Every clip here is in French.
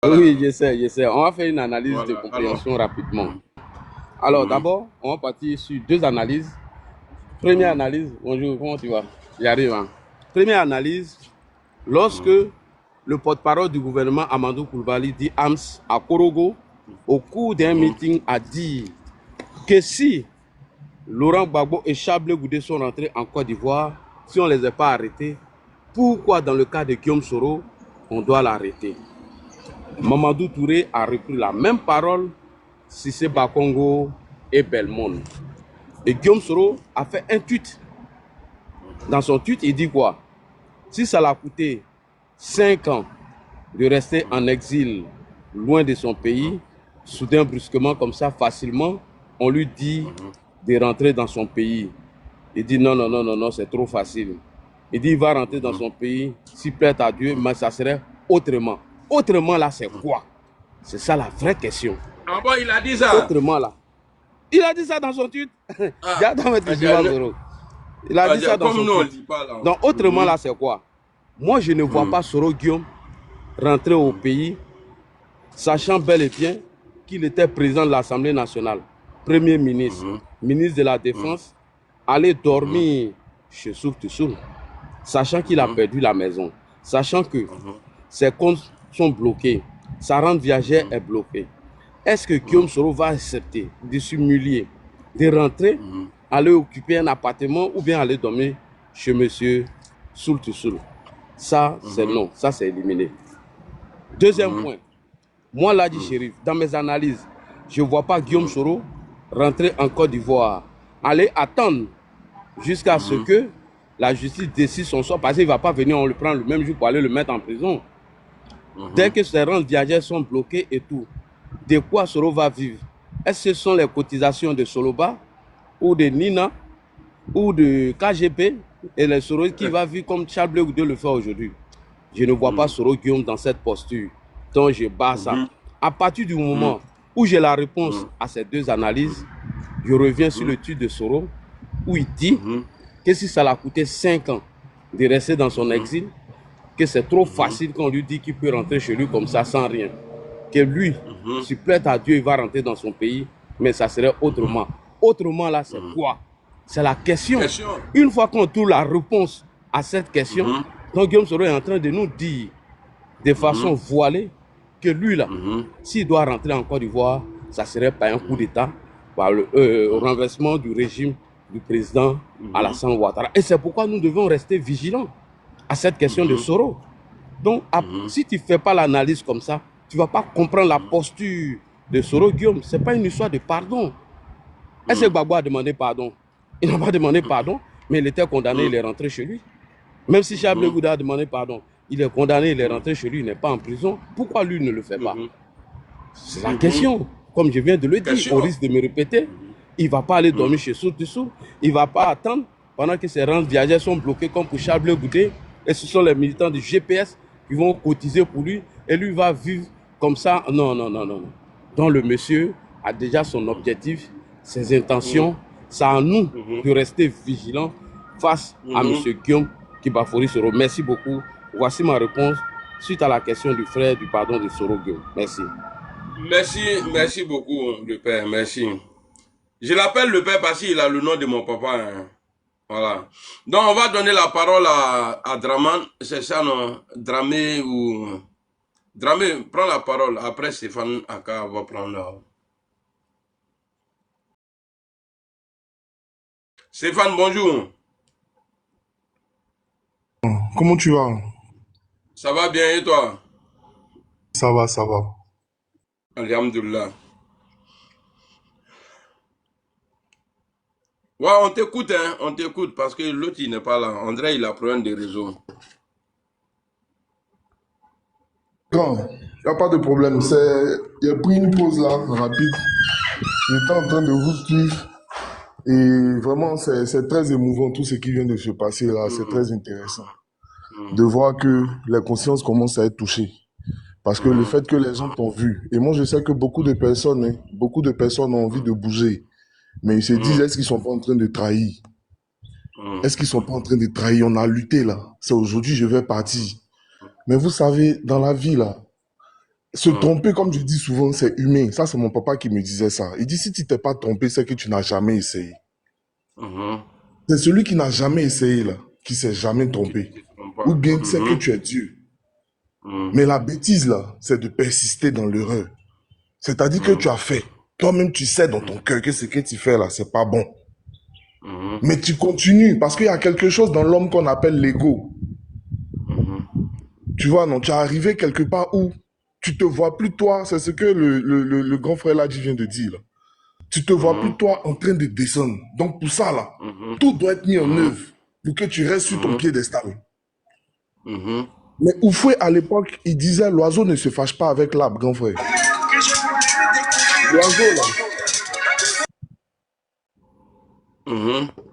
Voilà. Oui, je sais, je sais. On va faire une analyse de Voilà. Alors. compréhension rapidement. Alors, d'abord, on va partir sur deux analyses. Première analyse, bonjour, comment tu vas? J'arrive. Hein. Première analyse, lorsque le porte-parole du gouvernement, Amadou Koulibaly, dit AMS à Korogo, au cours d'un meeting, a dit que si Laurent Gbagbo et Chablé Goudé sont rentrés en Côte d'Ivoire, si on ne les a pas arrêtés, pourquoi dans le cas de Guillaume Soro, on doit l'arrêter? Mamadou Touré a repris la même parole, Cissé Bakongo et Belmond. Et Guillaume Soro a fait un tweet. Dans son tweet, il dit quoi? Si ça l'a coûté 5 ans de rester en exil, loin de son pays, soudain, brusquement, comme ça, facilement, on lui dit de rentrer dans son pays. Il dit non, non, non, non, non, c'est trop facile. Il dit il va rentrer dans son pays, s'il plaît à Dieu, mais ça serait autrement. Autrement, là, c'est quoi? C'est ça la vraie question. Ah bon, il a dit ça? Autrement, là. Il a dit ça dans son tweet. Ah, Il a dit ça dans son nous, on tweet. dit pas, là. Donc, autrement, là, c'est quoi? Moi, je ne vois pas Soro Guillaume rentrer au pays, sachant bel et bien qu'il était président de l'Assemblée nationale, premier ministre, ministre de la Défense, aller dormir chez Souf Toussoul, sachant qu'il a perdu la maison, sachant que ses comptes sont bloqués, sa rente viagère est bloquée. Est-ce que Guillaume Soro va accepter de s'humilier, de rentrer, aller occuper un appartement ou bien aller dormir chez monsieur Soul Toussoul? Ça, c'est non, ça, c'est éliminé. Deuxième point, moi, là, dit Chérif, dans mes analyses, je ne vois pas Guillaume Soro rentrer en Côte d'Ivoire, aller attendre jusqu'à ce que la justice décide son sort, parce qu'il ne va pas venir, on le prend le même jour pour aller le mettre en prison. Dès que ses rentes viagères sont bloquées et tout, de quoi Soro va vivre? Est-ce que ce sont les cotisations de Soloba ou de Nina ou de KGP et les Soro qui va vivre comme Charles Bleu Goudé le fait aujourd'hui? Je ne vois pas Soro Guillaume dans cette posture. Donc je bats ça. À partir du moment où j'ai la réponse à ces deux analyses, je reviens sur le tweet de Soro où il dit que si ça l'a coûté 5 ans de rester dans son exil, que c'est trop facile qu'on lui dit qu'il peut rentrer chez lui comme ça sans rien. Que lui, s'il plaît à Dieu, il va rentrer dans son pays, mais ça serait autrement. Autrement, là, c'est quoi? C'est la question. Une fois qu'on trouve la réponse à cette question, donc Guillaume Soro est en train de nous dire de façon voilée que lui, là, s'il doit rentrer en Côte d'Ivoire, ça serait pas un coup d'État, par le renversement du régime du président Alassane Ouattara. Et c'est pourquoi nous devons rester vigilants à cette question de Soro. Donc, si tu ne fais pas l'analyse comme ça, tu ne vas pas comprendre la posture de Soro Guillaume. Ce n'est pas une histoire de pardon. Est-ce que Gbagbo a demandé pardon? Il n'a pas demandé pardon, mais il était condamné, il est rentré chez lui. Même si Chablé Gouda a demandé pardon, il est condamné, il est rentré chez lui, il n'est pas en prison. Pourquoi lui ne le fait pas? C'est la question. Comme je viens de le dire, au risque de me répéter, il ne va pas aller dormir chez Soul Toussoul, il ne va pas attendre pendant que ses rentes viagères sont bloquées comme pour Charles Goudé. Et ce sont les militants du GPS qui vont cotiser pour lui et lui va vivre comme ça. Non, non, non, non. Donc le monsieur a déjà son objectif, ses intentions. C'est à nous de rester vigilants face à M. Guillaume Kibafori Soro. Merci beaucoup. Voici ma réponse suite à la question du frère du pardon de Soro Guillaume. Merci. Merci beaucoup, le père. Merci. Je l'appelle le père parce qu'il a le nom de mon papa. Hein. Voilà. Donc, on va donner la parole à Draman. C'est ça, non? Dramé ou... Dramé, prends la parole. Après, Stéphane Aka va prendre... Stéphane, bonjour. Comment tu vas? Ça va bien et toi? Ça va, ça va. Alhamdulillah. Ouais, on t'écoute, hein. On t'écoute parce que l'autre, il n'est pas là. André, il a problème de réseau. Grand, il n'y a pas de problème. J'ai pris une pause là, rapide. J'étais en train de vous suivre. Et vraiment, c'est très émouvant tout ce qui vient de se passer là. C'est très intéressant de voir que les consciences commencent à être touchées. Parce que le fait que les gens t'ont vu, et moi je sais que beaucoup de personnes ont envie de bouger, mais ils se disent, est-ce qu'ils sont pas en train de trahir? Est-ce qu'ils sont pas en train de trahir? On a lutté là. C'est aujourd'hui, je vais partir. Mais vous savez, dans la vie là, Se tromper, comme je dis souvent, c'est humain. Ça, c'est mon papa qui me disait ça. Il dit, si tu t'es pas trompé, c'est que tu n'as jamais essayé. C'est celui qui n'a jamais essayé, là, qui s'est jamais trompé. Qui se trompe Ou pas. bien c'est que tu es Dieu. Mais la bêtise, là, c'est de persister dans l'erreur. C'est-à-dire que tu as fait. Toi-même, tu sais dans ton cœur que ce que tu fais, là, c'est pas bon. Mais tu continues, parce qu'il y a quelque chose dans l'homme qu'on appelle l'ego. Tu vois, non, tu es arrivé quelque part où tu te vois plus toi, c'est ce que le grand frère là vient de dire. Là. Tu te vois plus toi en train de descendre. Donc pour ça là, tout doit être mis en œuvre pour que tu restes sur ton piédestal. Mais Oufoué à l'époque, il disait l'oiseau ne se fâche pas avec l'arbre, grand frère. L'oiseau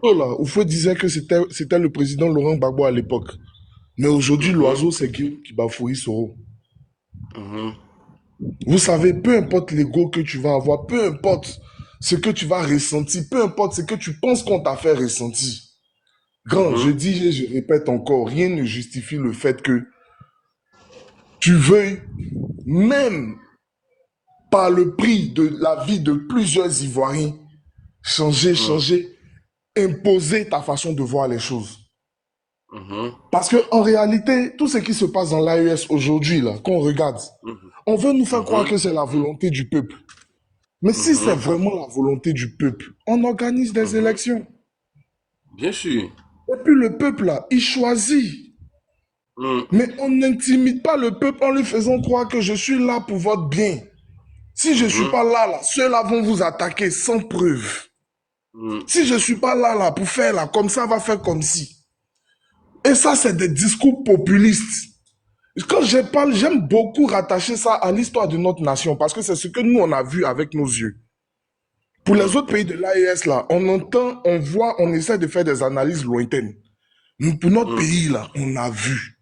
là, Oufoué disait que c'était le président Laurent Gbagbo à l'époque. Mais aujourd'hui, l'oiseau, c'est Guillaume Kibafoué Soro. Vous savez, peu importe l'ego que tu vas avoir, peu importe ce que tu vas ressentir, peu importe ce que tu penses qu'on t'a fait ressentir. Grand, je dis et je répète encore, rien ne justifie le fait que tu veuilles, même par le prix de la vie de plusieurs Ivoiriens, changer, imposer ta façon de voir les choses. Parce que en réalité, tout ce qui se passe dans l'AES aujourd'hui, là, qu'on regarde, on veut nous faire croire que c'est la volonté du peuple. Mais si c'est vraiment la volonté du peuple, on organise des élections. Bien sûr. Et puis le peuple, là, il choisit. Mais on n'intimide pas le peuple en lui faisant croire que je suis là pour votre bien. Si je ne suis pas là, ceux-là vont vous attaquer sans preuve. Si je ne suis pas là, pour faire là, comme ça, va faire comme si. Et ça, c'est des discours populistes. Quand je parle, j'aime beaucoup rattacher ça à l'histoire de notre nation parce que c'est ce que nous, on a vu avec nos yeux. Pour les autres pays de l'AES, là, on entend, on voit, on essaie de faire des analyses lointaines. Mais pour notre pays, là, on a vu.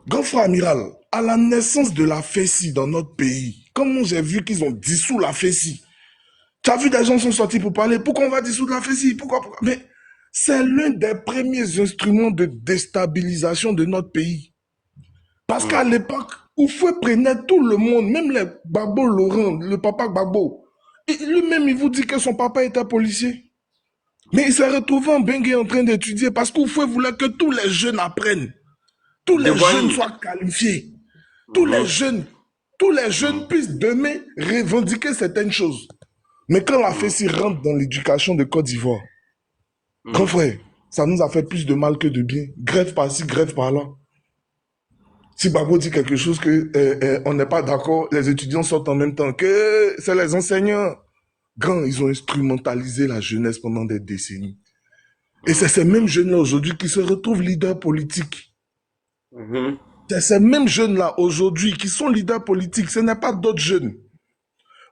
Grand frère amiral, à la naissance de la FESI dans notre pays, comment j'ai vu qu'ils ont dissous la FESI. Tu as vu des gens sont sortis pour parler, pourquoi on va dissoudre la FESI? Pourquoi? Mais c'est l'un des premiers instruments de déstabilisation de notre pays. Parce qu'à l'époque, Oufoué prenait tout le monde, même les Gbagbo Laurent, le papa Gbagbo. Lui-même, il vous dit que son papa était policier. Mais il s'est retrouvé en Bengue en train d'étudier parce qu'Oufoué voulait que tous les jeunes apprennent. Tous les jeunes soient qualifiés. Tous les jeunes puissent demain revendiquer certaines choses. Mais quand la FESI rentre dans l'éducation de Côte d'Ivoire, grand frère, ça nous a fait plus de mal que de bien. Grève par-ci, grève par-là. Si Gbagbo dit quelque chose que on n'est pas d'accord, les étudiants sortent en même temps, que c'est les enseignants. Grand, ils ont instrumentalisé la jeunesse pendant des décennies. Et c'est ces mêmes jeunes-là aujourd'hui qui se retrouvent leaders politiques. C'est ces mêmes jeunes-là aujourd'hui qui sont leaders politiques. Ce n'est pas d'autres jeunes.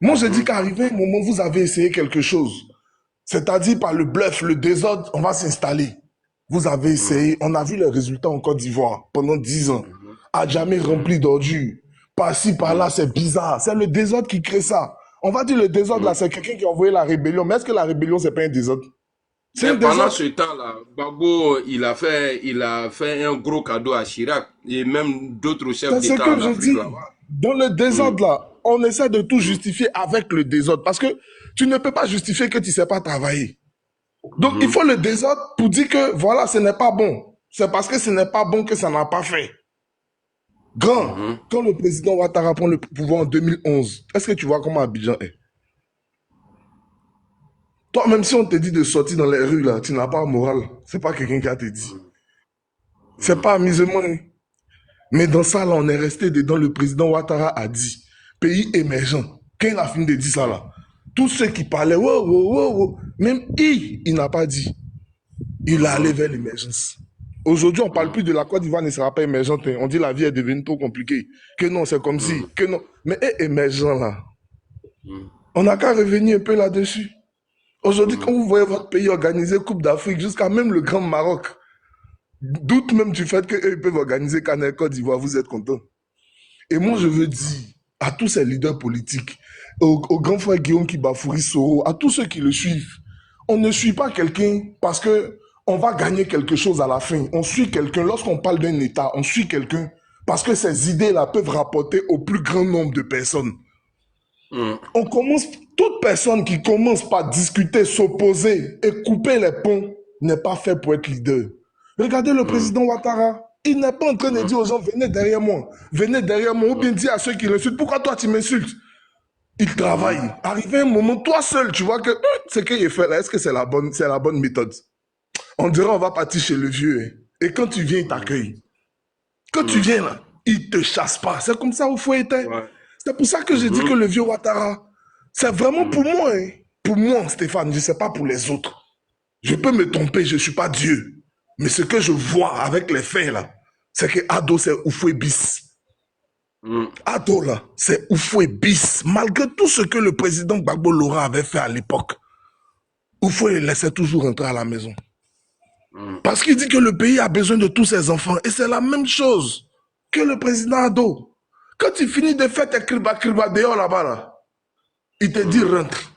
Moi, je dis qu'arrivé un moment, vous avez essayé quelque chose. C'est-à-dire par le bluff, le désordre, on va s'installer. Vous avez essayé, on a vu les résultats en Côte d'Ivoire pendant 10 ans. A jamais rempli d'ordures. Par-ci, par-là, c'est bizarre. C'est le désordre qui crée ça. On va dire le désordre là, c'est quelqu'un qui a envoyé la rébellion. Mais est-ce que la rébellion, c'est pas un désordre? Mais pendant ce temps-là, Gbagbo, il a fait un gros cadeau à Chirac et même d'autres chefs d'État en Afrique là-bas. Dans le désordre là, on essaie de tout justifier avec le désordre. Parce que tu ne peux pas justifier que tu ne sais pas travailler. Donc il faut le désordre pour dire que voilà, ce n'est pas bon. C'est parce que ce n'est pas bon que ça n'a pas fait. Grand, quand le président Ouattara prend le pouvoir en 2011, est-ce que tu vois comment Abidjan est? Toi, même si on te dit de sortir dans les rues, là, tu n'as pas moral. C'est pas quelqu'un qui a te dit. C'est pas amusement. Hein. Mais dans ça, là, on est resté dedans. Le président Ouattara a dit, pays émergent. Quand il a fini de dire ça, là, tous ceux qui parlaient, même il n'a pas dit. Il a allé vers l'émergence. Aujourd'hui, on ne parle plus de la Côte d'Ivoire ne sera pas émergente. On dit la vie est devenue trop compliquée. Que non, c'est comme si. Que non. Mais émergent, là. On n'a qu'à revenir un peu là-dessus. Aujourd'hui, quand vous voyez votre pays organiser Coupe d'Afrique, jusqu'à même le Grand Maroc, doute même du fait qu'eux peuvent organiser Canal Côte d'Ivoire, vous êtes contents. Et moi, je veux dire à tous ces leaders politiques, au grand frère Guillaume Kibafoué Soro, à tous ceux qui le suivent, on ne suit pas quelqu'un parce que on va gagner quelque chose à la fin. On suit quelqu'un, lorsqu'on parle d'un État, on suit quelqu'un Parce que ces idées-là peuvent rapporter au plus grand nombre de personnes. On commence, toute personne qui commence par discuter, s'opposer et couper les ponts n'est pas fait pour être leader. Regardez le président Ouattara. Il n'est pas en train de dire aux gens, venez derrière moi, ou bien dire à ceux qui l'insultent, pourquoi toi tu m'insultes? Il travaille. Arrivé un moment, toi seul, tu vois que ce qu'il fait là, est-ce que c'est la bonne méthode? On dirait on va partir chez le vieux. Hein. Et quand tu viens, il t'accueille. Quand tu viens là, il te chasse pas. C'est comme ça où faut être. Ouais. C'est pour ça que j'ai dit que le vieux Ouattara, c'est vraiment pour moi. Hein. Pour moi, Stéphane, je ne sais pas pour les autres. Je peux me tromper, je ne suis pas Dieu. Mais ce que je vois avec les faits là, c'est que Ado, c'est Oufoué bis. Ado là, c'est Oufoué bis. Malgré tout ce que le président Gbagbo Laurent avait fait à l'époque, Oufoué laissait toujours rentrer à la maison. Parce qu'il dit que le pays a besoin de tous ses enfants. Et c'est la même chose que le président Ado. Quand tu finis de faire tes kriba dehors là-bas, là, il te dit rentre.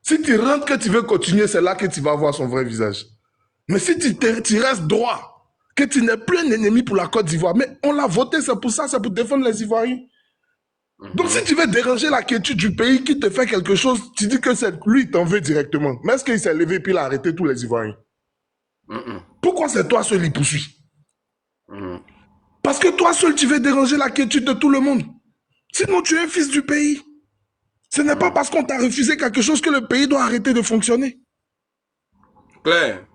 Si tu rentres que tu veux continuer, c'est là que tu vas voir son vrai visage. Mais si tu restes droit, que tu n'es plus un ennemi pour la Côte d'Ivoire, mais on l'a voté, c'est pour ça, c'est pour défendre les Ivoiriens. Donc si tu veux déranger la quiétude du pays qui te fait quelque chose, tu dis que c'est lui qui t'en veut directement. Mais est-ce qu'il s'est levé et puis il a arrêté tous les Ivoiriens? Pourquoi c'est toi seul qui poursuit? Parce que toi seul, tu veux déranger la quiétude de tout le monde. Sinon, tu es un fils du pays. Ce n'est pas parce qu'on t'a refusé quelque chose que le pays doit arrêter de fonctionner. Claire.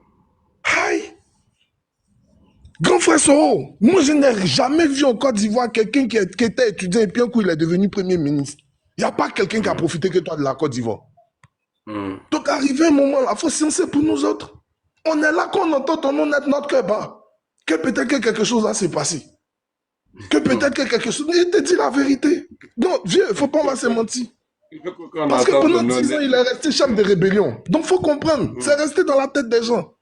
Aïe! Grand frère Soro, moi je n'ai jamais vu en Côte d'Ivoire quelqu'un qui était étudiant et puis un coup il est devenu premier ministre. Il n'y a pas quelqu'un qui a profité que toi de la Côte d'Ivoire. Donc arrivé un moment là, il faut sciencer pour nous autres. On est là quand on entend ton nom net notre cœur bat. Que peut-être que quelque chose va se passer. Que peut-être que quelque chose... Il te dit la vérité. Non, vieux, il ne faut pas on va se mentir. Parce que pendant 10 ans, il est resté chef de rébellion. Donc il faut comprendre, c'est resté dans la tête des gens.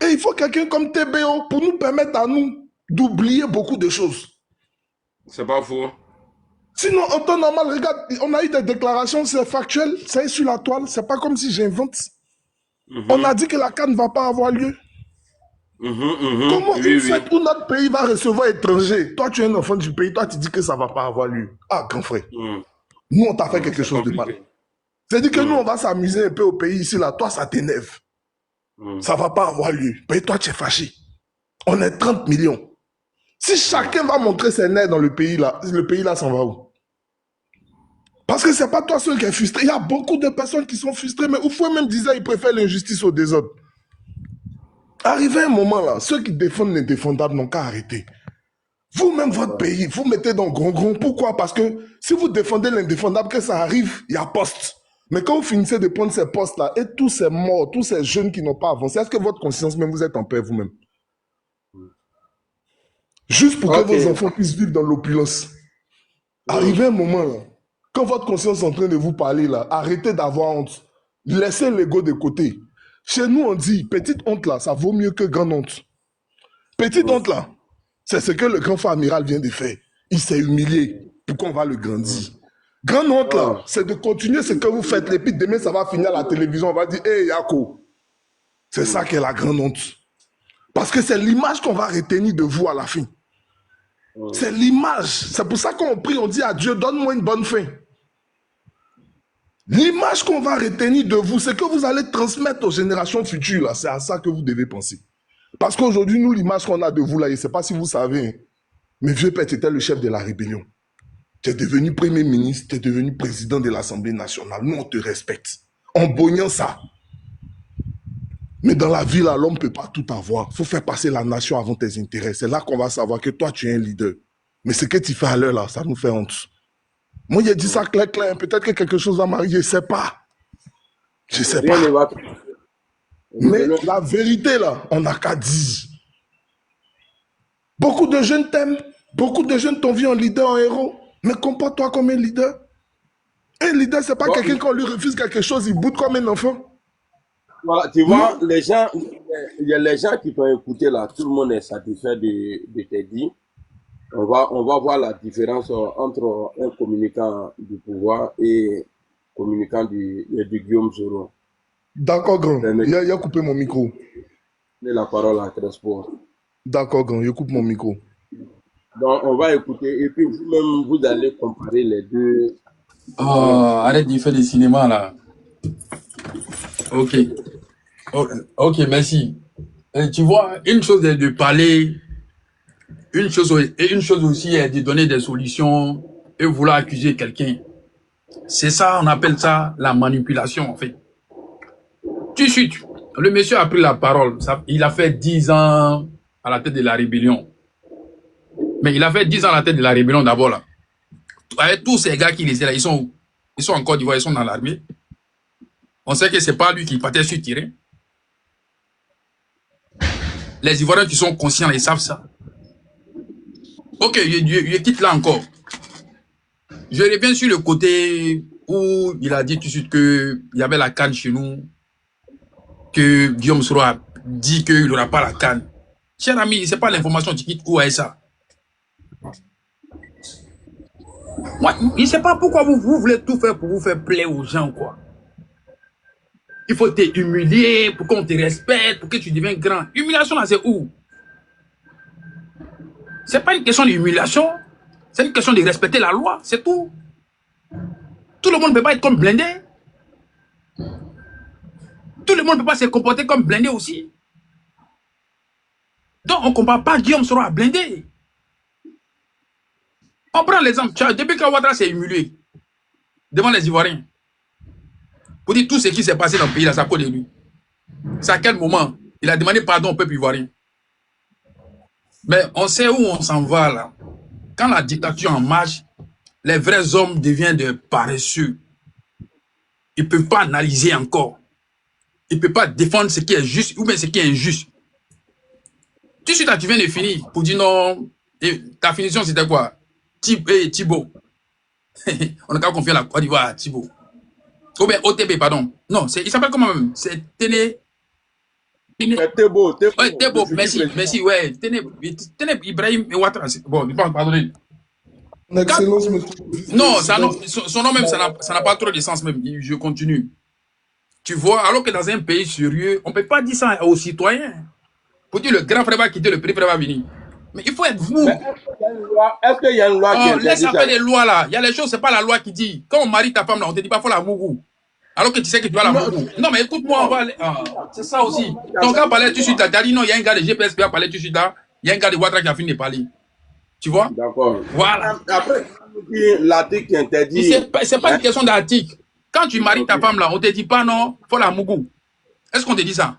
Et il faut quelqu'un comme TBO pour nous permettre à nous d'oublier beaucoup de choses. C'est pas faux. Sinon, en temps normal, regarde, on a eu des déclarations, c'est factuel, c'est sur la toile, c'est pas comme si j'invente. On a dit que la CAN ne va pas avoir lieu. Comment une fête où notre pays va recevoir étranger, toi tu es un enfant du pays, toi tu dis que ça ne va pas avoir lieu. Ah, grand frère. Nous, on t'a fait quelque chose de mal. C'est-à-dire que nous, on va s'amuser un peu au pays ici, là. Toi, ça t'énerve. Ça ne va pas avoir lieu. Mais toi, tu es fâché. On est 30 millions. Si chacun va montrer ses nerfs dans le pays là s'en va où? Parce que ce n'est pas toi seul qui est frustré. Il y a beaucoup de personnes qui sont frustrées. Mais Oufoué même disait qu'il préfère l'injustice au désordre. Arrivé un moment là, ceux qui défendent l'indéfendable n'ont qu'à arrêter. Vous-même, votre pays, vous mettez dans gros. Pourquoi? Parce que si vous défendez l'indéfendable, que ça arrive, il y a poste. Mais quand vous finissez de prendre ces postes-là, et tous ces morts, tous ces jeunes qui n'ont pas avancé, est-ce que votre conscience même, vous êtes en paix vous-même? Juste pour que vos enfants puissent vivre dans l'opulence. Arrivé un moment là, quand votre conscience est en train de vous parler là, arrêtez d'avoir honte. Laissez l'ego de côté. Chez nous, on dit, petite honte là, ça vaut mieux que grande honte. Petite honte là, c'est ce que le grand frère amiral vient de faire. Il s'est humilié. Pourquoi on va le grandir? Grande honte là, c'est de continuer ce que vous faites. Et puis demain, ça va finir à la télévision. On va dire, hé Yako. C'est ça qui est la grande honte. Parce que c'est l'image qu'on va retenir de vous à la fin. C'est l'image. C'est pour ça qu'on prie, on dit à Dieu, donne-moi une bonne fin. L'image qu'on va retenir de vous, c'est que vous allez transmettre aux générations futures. C'est à ça que vous devez penser. Parce qu'aujourd'hui, nous, l'image qu'on a de vous, là, je ne sais pas si vous savez, hein, mais vieux père, tu étais le chef de la rébellion. Tu es devenu premier ministre, tu es devenu président de l'Assemblée nationale. Nous, on te respecte. En bognant ça. Mais dans la vie, là, l'homme ne peut pas tout avoir. Il faut faire passer la nation avant tes intérêts. C'est là qu'on va savoir que toi, tu es un leader. Mais ce que tu fais à l'heure, là, ça nous fait honte. Moi, j'ai dit ça clair. Peut-être que quelque chose va m'arriver. Je ne sais pas. Je ne sais pas. Mais la vérité, là, on n'a qu'à dire. Beaucoup de jeunes t'aiment. Beaucoup de jeunes t'ont vu en leader, en héros. Mais comporte-toi comme un leader. Un leader, ce n'est pas quelqu'un qu'on lui refuse quelque chose, il boude comme un enfant. Voilà, tu vois, les gens, il y a les gens qui t'ont écouté là, tout le monde est satisfait de tes dits. On va voir la différence entre un communicant du pouvoir et communicant du Guillaume Soro. D'accord, grand. Il a coupé mon micro. La parole à Crespo. D'accord, grand. Il coupe mon micro. Donc, on va écouter. Et puis, vous-même, vous allez comparer les deux. Oh, arrête d'y faire des cinémas là. Ok. Ok, merci. Tu vois, une chose est de parler, une chose aussi est de donner des solutions et vouloir accuser quelqu'un. C'est ça, on appelle ça la manipulation en fait. Tout de suite, le monsieur a pris la parole. Il a fait 10 ans à la tête de la rébellion. Mais il a fait 10 ans à la tête de la rébellion d'abord là. Avec tous ces gars qui étaient là, ils sont en Côte d'Ivoire, ils sont dans l'armée. On sait que c'est pas lui qui partait sur tirer. Les Ivoiriens qui sont conscients, ils savent ça. Ok, je quitte là encore. Je reviens sur le côté où il a dit tout de suite qu'il y avait la canne chez nous, que Guillaume Soro a dit qu'il n'aura pas la canne. Cher ami, c'est pas l'information qui quitte où est ça. Moi, je ne sais pas pourquoi vous voulez tout faire pour vous faire plaisir aux gens, quoi. Il faut te humilier pour qu'on te respecte, pour que tu deviennes grand. Humiliation, là, c'est où? C'est pas une question d'humiliation, c'est une question de respecter la loi, c'est tout. Tout le monde ne peut pas être comme Blindé. Tout le monde ne peut pas se comporter comme Blindé aussi. Donc, on ne compare pas Guillaume Soro à Blindé. On prend l'exemple, depuis que Ouattara s'est humilié devant les Ivoiriens, pour dire tout ce qui s'est passé dans le pays, là, ça cause de lui. C'est à quel moment il a demandé pardon au peuple ivoirien. Mais on sait où on s'en va là. Quand la dictature en marche, les vrais hommes deviennent des paresseux. Ils ne peuvent pas analyser encore. Ils ne peuvent pas défendre ce qui est juste ou bien ce qui est injuste. Tout de suite, là, tu viens de finir pour dire non. Et ta finition, c'était quoi? Thibaut. On n'a qu'à confier la Côte d'Ivoire à Thibaut. Ou bien OTB, pardon. Non, il s'appelle comment même? C'est Téné. Tebo. Ouais, Tebo, merci, ouais. Téné Ibrahim Ouattara. Bon, pardonnez. Excellence, monsieur. Non, son nom même, ça n'a pas trop de sens même. Je continue. Tu vois, alors que dans un pays sérieux, on ne peut pas dire ça aux citoyens. Pour dire le grand frère va quitter, le petit frère va venir. Mais il faut être vous. Est-ce qu'il y a une loi qui interdit laisse ça? faire les lois là. Il y a les choses, c'est pas la loi qui dit. Quand on marie ta femme là, on te dit pas faut la mougou. Alors que tu sais que tu vas la mougou. Non, mais écoute-moi, on va aller. C'est ça aussi. Ton gars parlait tout de suite là. Tu as dit non, il y a un gars de GPS qui a parlé tout de suite là. Il y a un gars de Ouattara qui a fini de parler. Tu vois? D'accord. Voilà. Après, l'article qui interdit. C'est pas une question d'article. Quand tu maries ta femme là, on te dit pas non, faut la mougou. Est-ce qu'on te dit ça?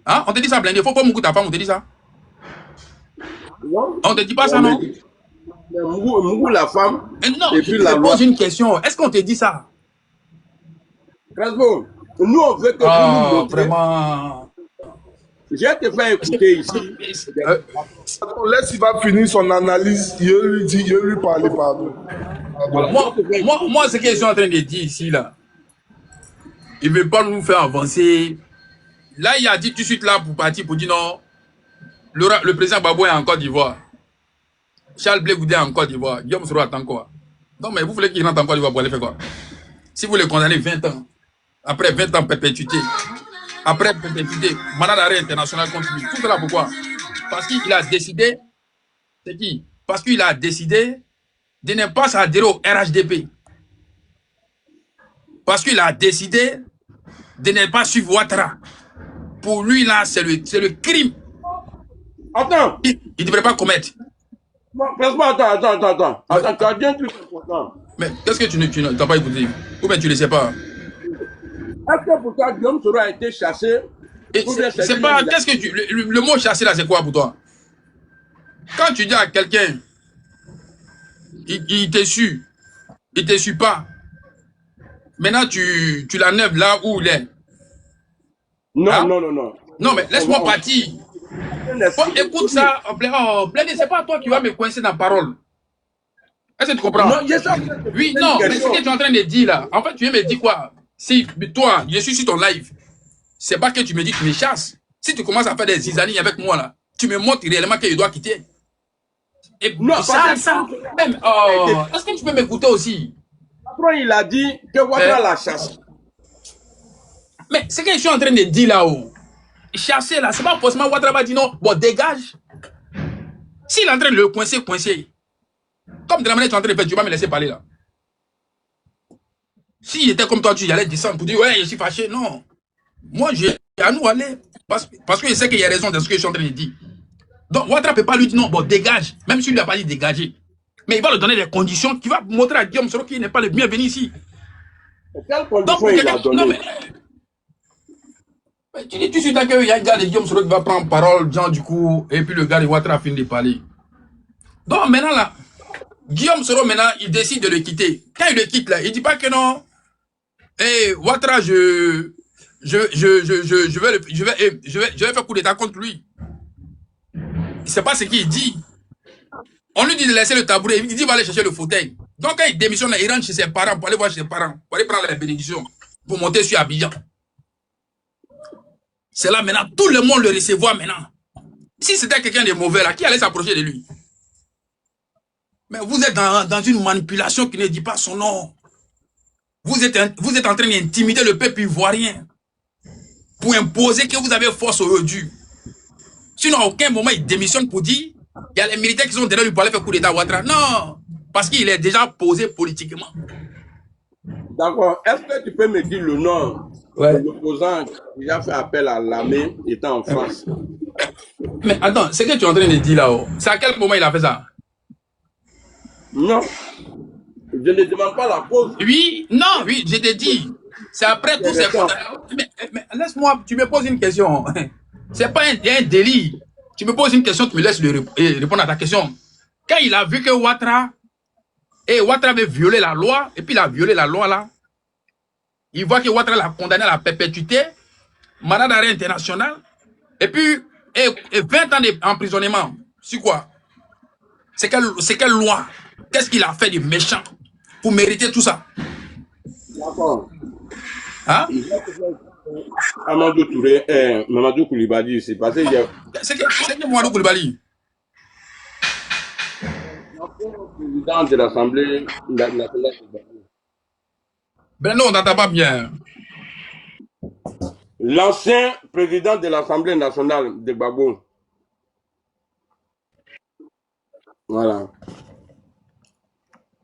Hein? On te dit ça, Blindé, faut mougou ta femme, on te dit ça? On te dit pas ça, non? Mougou la femme. Non, et puis je la te loi. pose une question. Est-ce qu'on te dit ça? Crespo, nous on veut que vous nous montrez. Vraiment. Je vais te faire écouter ici. Laisse, il va finir son analyse. Je lui parler, pardon. Moi, ce que je suis en train de dire ici, là, il ne veut pas nous faire avancer. Là, il a dit tout de suite là pour partir, pour dire non, le président Babou est en Côte d'Ivoire. Charles Blé Goudé est en Côte d'Ivoire. Guillaume Soro attend quoi? Non, mais vous voulez qu'il rentre en Côte d'Ivoire pour aller faire quoi? Si vous le condamnez 20 ans, après 20 ans perpétuité, après perpétuité, mandat d'arrêt international contre lui. Tout cela pourquoi? Parce qu'il a décidé, c'est qui? Parce qu'il a décidé de ne pas s'adhérer au RHDP. Parce qu'il a décidé de ne pas suivre Ouattara. Pour lui, là, c'est le crime. Attends. Il ne devrait pas commettre. Non, attends. Attends, tu as dit un truc important. Mais qu'est-ce que tu n'as pas écouté? Ou bien tu ne le sais pas? Est-ce que pour toi, Guillaume Soro a été chassé? C'est pas. Qu'est-ce que tu. Le mot chassé là, c'est quoi pour toi? Quand tu dis à quelqu'un, il te suit, il te suit pas. Maintenant, tu l'enlèves là où il est. Non, hein? non. Non, mais laisse-moi partir. Écoute ça, Blindé, c'est pas toi qui vas me coincer dans la parole. Est-ce que tu comprends? Non, oui, non, mais ce que tu es en train de dire là, en fait, tu viens me dire quoi? Si toi, je suis sur ton live, c'est pas que tu me dis que tu me chasses. Si tu commences à faire des zizanies avec moi là, tu me montres réellement que je dois quitter. Et non, ça, même, est-ce que tu peux m'écouter aussi? Après, il a dit que Ouattara la chasse. Mais ce que je suis en train de dire là-haut, chasser là, c'est pas forcément Ouattara va dire non, bon, dégage. S'il est en train de le coincer, comme de la manière tu es en train de faire, tu vas me laisser parler là. S'il était comme toi, tu allais descendre pour dire ouais, je suis fâché. Non. Moi, j'ai à nous aller. Parce que je sais qu'il y a raison dans ce que je suis en train de dire. Donc, Ouattara ne peut pas lui dire non, bon, dégage. Même s'il ne lui a pas dit dégager. Mais il va lui donner des conditions qui va montrer à Guillaume Soro qu'il n'est pas le bienvenu ici. Quelles conditions il a donné? Non, mais tu dis tout de suite qu'il y a un gars de Guillaume Soro qui va prendre parole, genre du coup, et puis le gars de Ouattara a fini de parler. Donc, maintenant là, Guillaume Soro, maintenant, il décide de le quitter. Quand il le quitte là, il ne dit pas que non. Eh, Ouattara, je vais faire coup d'état contre lui. C'est pas ce qu'il dit. On lui dit de laisser le tabouret, il dit qu'il va aller chercher le fauteuil. Donc quand il démissionne, il rentre chez ses parents pour aller voir ses parents, pour aller prendre la bénédiction, pour monter sur Abidjan. C'est là maintenant, tout le monde le recevoir maintenant. Si c'était quelqu'un de mauvais là, qui allait s'approcher de lui? Mais vous êtes dans une manipulation qui ne dit pas son nom. Vous êtes en train d'intimider le peuple ivoirien pour imposer que vous avez force aujourd'hui. Sinon, à aucun moment, il démissionne pour dire il y a les militaires qui sont derrière lui pour aller faire coup d'état à Ouattara. Non, parce qu'il est déjà posé politiquement. D'accord. Est-ce que tu peux me dire le nom de l'opposant qui a déjà fait appel à l'armée étant en France? Mais attends, ce que tu es en train de dire là-haut, c'est à quel moment il a fait ça? Non. Je ne demande pas la cause. Oui, non, oui, je te dis. C'est après tous ces mais laisse-moi, tu me poses une question. C'est pas un délit. Tu me poses une question, tu me laisses répondre à ta question. Quand il a vu que Ouattara avait violé la loi, et puis il a violé la loi là, il voit que Ouattara l'a condamné à la perpétuité, mandat d'arrêt international, et puis 20 ans d'emprisonnement. C'est quoi? C'est quelle loi? Qu'est-ce qu'il a fait de méchant pour mériter tout ça? D'accord. Hein? Amadou Touré, Mamadou Koulibaly, c'est passé hier. C'est que Mamadou Koulibaly? Président de l'Assemblée nationale. Ben non, on n'entend pas bien. L'ancien président de l'Assemblée nationale de Gbagbo. Voilà.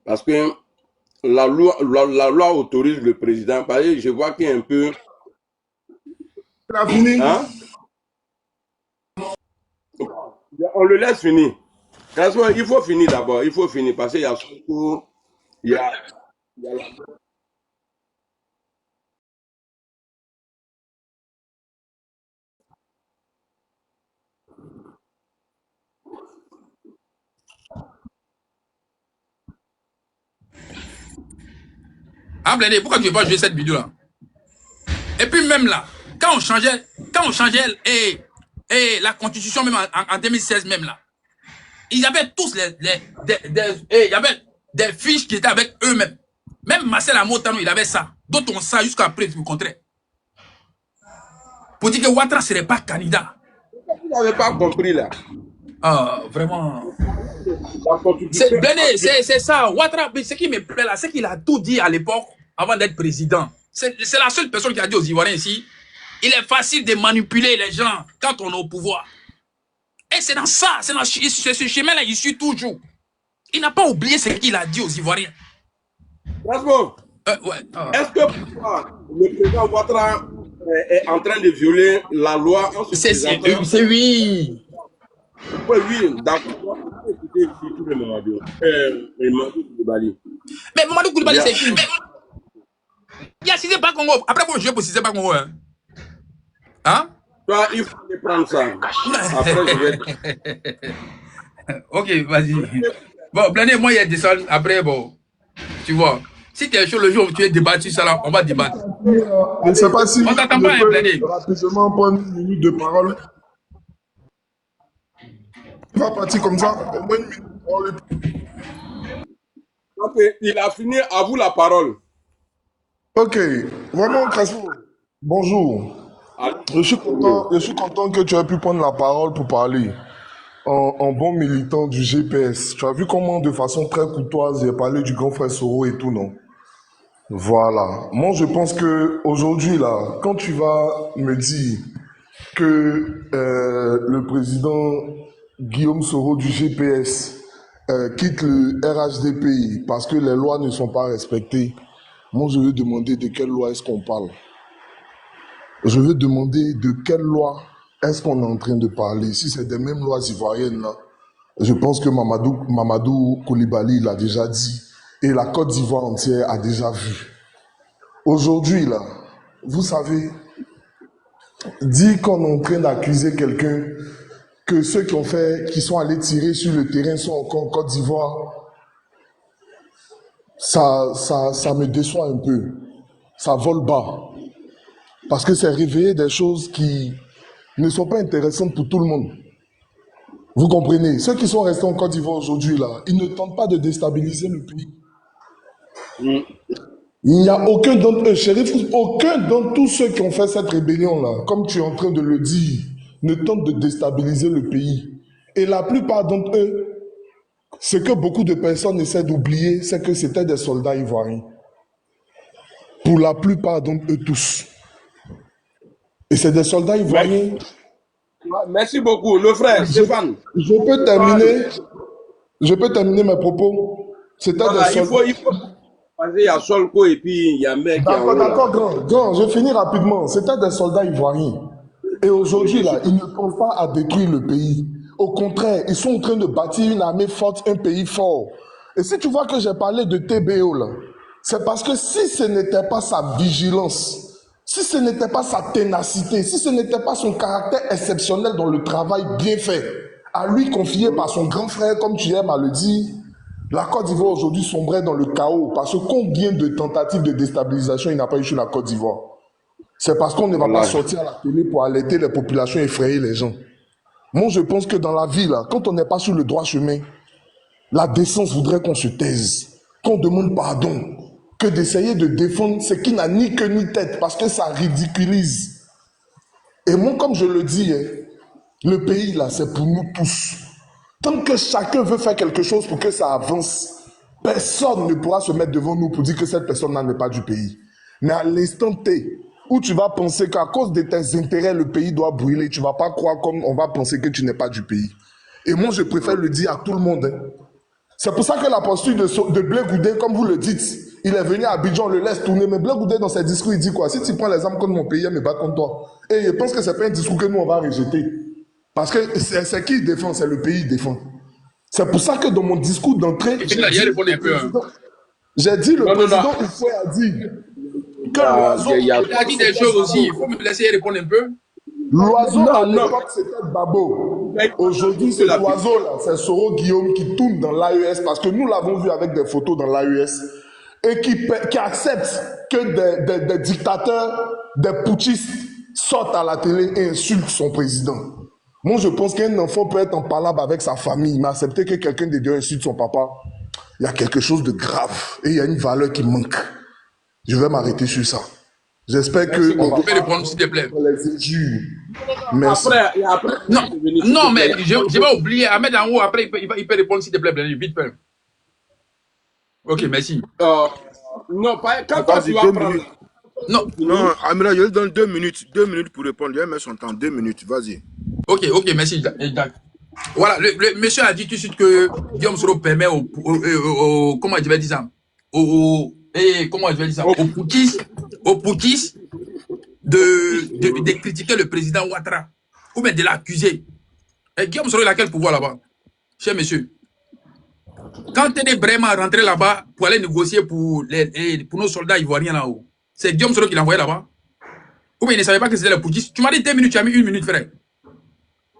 Parce que la loi autorise le président. Parce que je vois qu'il y a un peu. Il a fini. Hein? On le laisse finir. Il faut finir d'abord. Il faut finir parce qu'il y a surtout. Il y a la... Ah, Blindé, pourquoi tu ne veux pas jouer cette vidéo-là? Et puis même là, quand on changeait la constitution même en 2016 même là, ils avaient tous il y avait des fiches qui étaient avec eux-mêmes. Même Marcel Amotano, il avait ça. D'autres ont ça jusqu'à preuve du contraire. Pour dire que Ouattara ne serait pas candidat. Vous n'avez pas compris là. Ah, vraiment. C'est ça. Ouattara, ce qui me plaît là, c'est qu'il a tout dit à l'époque avant d'être président. C'est la seule personne qui a dit aux Ivoiriens ici, il est facile de manipuler les gens quand on est au pouvoir. Et c'est dans ça, c'est ce chemin-là, il suit toujours. Il n'a pas oublié ce qu'il a dit aux Ivoiriens. Bravo. Est-ce que le président Ouattara est en train de violer la loi? C'est oui. Oui, oui, d'accord. Mais Mamadou Koulibaly, c'est qui? Il a cité pas Congo. Après, bon, je vais pour citer pas Congo. Hein? Toi, il faut prendre ça. Après, je vais... Ok, vas-y. Bon, Blindé, moi, il y a des salles. Après, bon, tu vois. Si tu es chaud le jour où tu es débattu, ça là, on va débattre. Je ne sais pas si on t'attend pas, Blindé. Rapidement prendre une minute de parole. Il va partir comme ça, au moins une minute. Ok, il a fini, à vous la parole. Ok, vraiment, Crasso, bonjour. Je suis content que tu aies pu prendre la parole pour parler. En bon militant du GPS. Tu as vu comment, de façon très courtoise, j'ai parlé du grand frère Soro et tout, non? Voilà. Moi, je pense que aujourd'hui, là, quand tu vas me dire que le président Guillaume Soro du GPS quitte le RHDPI parce que les lois ne sont pas respectées, moi je veux demander de quelle loi est-ce qu'on parle. Je veux demander de quelle loi est-ce qu'on est en train de parler. Si c'est des mêmes lois ivoiriennes là, je pense que Mamadou Koulibaly l'a déjà dit et la Côte d'Ivoire entière a déjà vu. Aujourd'hui là, vous savez, dire qu'on est en train d'accuser quelqu'un, que ceux qui sont allés tirer sur le terrain sont encore en Côte d'Ivoire, ça me déçoit un peu. Ça vole bas. Parce que c'est réveiller des choses qui ne sont pas intéressantes pour tout le monde. Vous comprenez? Ceux qui sont restés en Côte d'Ivoire aujourd'hui, là, ils ne tentent pas de déstabiliser le pays. Il n'y a aucun d'entre eux, Chérif, aucun d'entre tous ceux qui ont fait cette rébellion-là, comme tu es en train de le dire, ne tente de déstabiliser le pays. Et la plupart d'entre eux, ce que beaucoup de personnes essaient d'oublier, c'est que c'était des soldats ivoiriens. Pour la plupart d'entre eux tous. Et c'est des soldats ivoiriens. Merci beaucoup. Le frère, Stéphane. Je peux terminer mes propos. C'était Voilà, des soldats. il faut. Il y a Solko et puis il y a un mec qui D'accord, est en haut, là. d'accord, grand. Je finis rapidement. C'était des soldats ivoiriens. Et aujourd'hui, là, ils ne pensent pas à détruire le pays. Au contraire, ils sont en train de bâtir une armée forte, un pays fort. Et si tu vois que j'ai parlé de TBO, là, c'est parce que si ce n'était pas sa vigilance, si ce n'était pas sa ténacité, si ce n'était pas son caractère exceptionnel dans le travail bien fait, à lui confié par son grand frère, comme tu aimes à le dire, la Côte d'Ivoire aujourd'hui sombrait dans le chaos. Parce que combien de tentatives de déstabilisation il n'a pas eu sur la Côte d'Ivoire? C'est parce qu'on ne va pas sortir à la télé pour alerter les populations et effrayer les gens. Moi, je pense que dans la vie, là, quand on n'est pas sur le droit chemin, la décence voudrait qu'on se taise, qu'on demande pardon, que d'essayer de défendre ce qui n'a ni queue ni tête, parce que ça ridiculise. Et moi, comme je le dis, le pays, là, c'est pour nous tous. Tant que chacun veut faire quelque chose pour que ça avance, personne ne pourra se mettre devant nous pour dire que cette personne-là n'est pas du pays. Mais à l'instant T, où tu vas penser qu'à cause de tes intérêts, le pays doit brûler, tu ne vas pas croire comme on va penser que tu n'es pas du pays. Et moi, je préfère le dire à tout le monde. C'est pour ça que la posture de Blé Goudé, comme vous le dites, il est venu à Abidjan, on le laisse tourner. Mais Blé Goudé, dans ses discours, il dit quoi? Si tu prends les armes contre mon pays, il me bat contre toi. Et je pense que ce n'est pas un discours que nous, on va rejeter. Parce que c'est qui il défend? C'est le pays qui défend. C'est pour ça que dans mon discours d'entrée, j'ai dit le président Oufoué a dit que l'oiseau... Il a dit des choses aussi, il faut me laisser répondre un peu. L'oiseau à l'époque c'était Babo. Aujourd'hui c'est l'oiseau-là, c'est Soro Guillaume qui tourne dans l'AES parce que nous l'avons vu avec des photos dans l'AES et qui accepte que des dictateurs, des putschistes sortent à la télé et insultent son président. Moi, je pense qu'un enfant peut être en palabre avec sa famille, mais accepter que quelqu'un de deux insulte son papa, il y a quelque chose de grave et il y a une valeur qui manque. Je vais m'arrêter sur ça. J'espère que... On peut répondre, s'il te plaît. Merci. Après, non, mais je vais oublier. Ahmed en haut, après, il peut répondre, s'il te plaît, vite fait. Ok, merci. Non, pas quand toi, tu vas prendre... Non, Amira, je lui donne 2 minutes. 2 minutes pour répondre. Il va mettre son temps. 2 minutes, vas-y. Ok, merci, Jacques. Voilà, le monsieur a dit tout de suite que Guillaume Soro permet comment je vais dire ça? Aux Poutis de critiquer le président Ouattara. Ou bien de l'accuser. Et Guillaume Soro, il a quel pouvoir là-bas? Cher monsieur. Quand tu es vraiment rentré là-bas pour aller négocier pour nos soldats ivoiriens là-haut, c'est Guillaume Soro qui l'a envoyé là-bas? Ou bien il ne savait pas que c'était les Poutis? Tu m'as dit 2 minutes, tu as mis 1 minute, frère.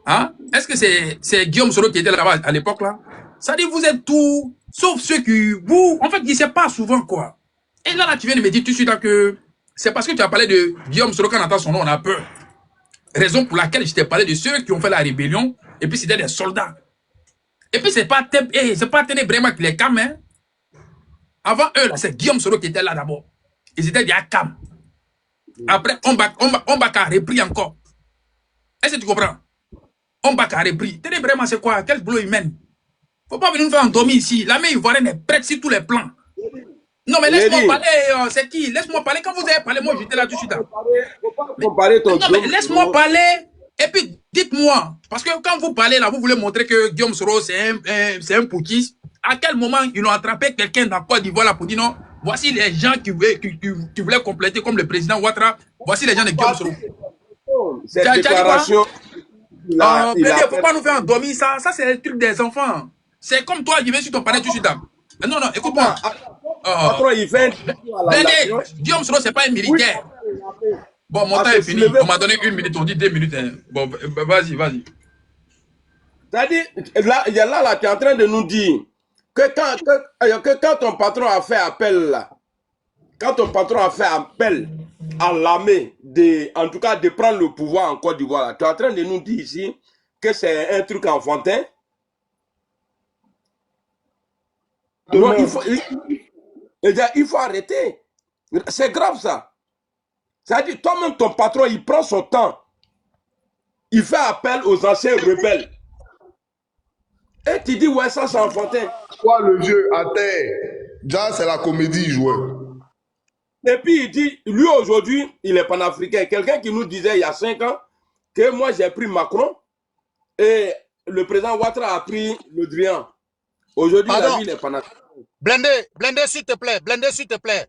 Hein? Est-ce que c'est Guillaume Soro qui était là-bas à l'époque là? Ça dit vous êtes tout, sauf ceux qui vous, en fait, il ne sait pas souvent quoi. Et là, tu viens de me dire tout de suite là, que c'est parce que tu as parlé de Guillaume Soro, quand on entend son nom, on a peur. Raison pour laquelle je t'ai parlé de ceux qui ont fait la rébellion, et puis c'était des soldats. Et puis c'est pas vraiment qui les calme, hein. Avant eux, là, c'est Guillaume Soro qui était là d'abord. Ils étaient déjà calmes. Après, on va repris encore. Est-ce que tu comprends? On va repris. Tenez vraiment, c'est quoi? Quel boulot il mène? Faut pas venir nous faire endormir ici. La main ivoirienne est prête sur tous les plans. Non, mais laisse-moi parler. C'est qui? Laisse-moi parler. Quand vous avez parlé, moi j'étais là tout de suite. Faut pas comparer ton non, mais laisse-moi parler. Et puis, Dites-moi, parce que quand vous parlez là, vous voulez montrer que Guillaume Soro, c'est un putschiste. À quel moment ils ont attrapé quelqu'un dans Côte d'Ivoire là pour dire non, voici les gens qui voulaient compléter comme le président Ouattara, voici les gens de Guillaume Soro. Cette déclaration, il ne faut pas nous faire endormir ça. Ça, c'est le truc des enfants. C'est comme toi, je vais sur ton palais, tu suis là. Non, non, écoute-moi. il fait Guillaume Soro, c'est pas un militaire. Bon, mon temps est fini. On m'a donné 1 minute, on dit 2 minutes. Hein. Bon, vas-y, vas-y. C'est-à-dire, là, tu es en train de nous dire que quand ton patron a fait appel là, quand ton patron a fait appel à l'armée, en tout cas de prendre le pouvoir en Côte d'Ivoire, tu es en train de nous dire ici que c'est un truc enfantin. Non, il faut arrêter. C'est grave ça. C'est-à-dire, toi-même, ton patron, il prend son temps. Il fait appel aux anciens rebelles. Et tu dis, ouais, ça c'est enfantin. Toi, le vieux, à terre. Déjà, c'est la comédie, il jouait. Et puis il dit, lui aujourd'hui, il est panafricain. Quelqu'un qui nous disait il y a 5 ans que moi j'ai pris Macron et le président Ouattara a pris Le Drian. Aujourd'hui, il est panafricain. Blindé, s'il te plaît. Blindé, s'il te plaît.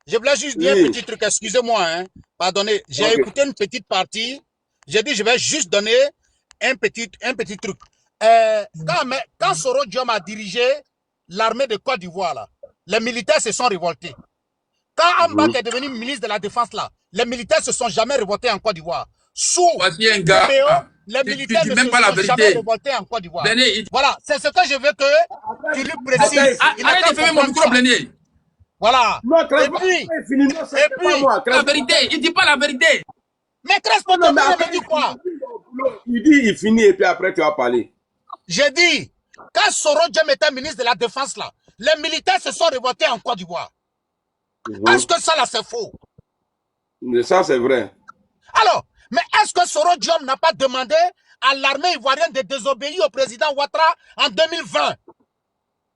Je voulais juste dire un petit truc, excusez-moi. Hein. Pardonnez, j'ai écouté une petite partie. J'ai dit, je vais juste donner un petit truc. Quand Soro Diom a dirigé l'armée de Côte d'Ivoire, là, les militaires se sont révoltés. Quand Ambak est devenu ministre de la Défense, là, les militaires se sont jamais révoltés en Côte d'Ivoire. Sous un gars, les militaires ne se sont jamais révoltés en Côte d'Ivoire. Voilà, c'est ce que je veux que tu lui précises. Arrête de faire mon micro, Blené. Voilà. Et puis, la vérité, il dit pas la vérité. Mais Crespo, tu me dis quoi? Il dit, il finit et puis après tu vas parler. J'ai dit, quand Soro Diom était ministre de la Défense, là, les militaires se sont révoltés en Côte d'Ivoire. Est-ce que ça, là, c'est faux? Ça, c'est vrai. Alors, mais est-ce que Soro Diom n'a pas demandé à l'armée ivoirienne de désobéir au président Ouattara en 2020?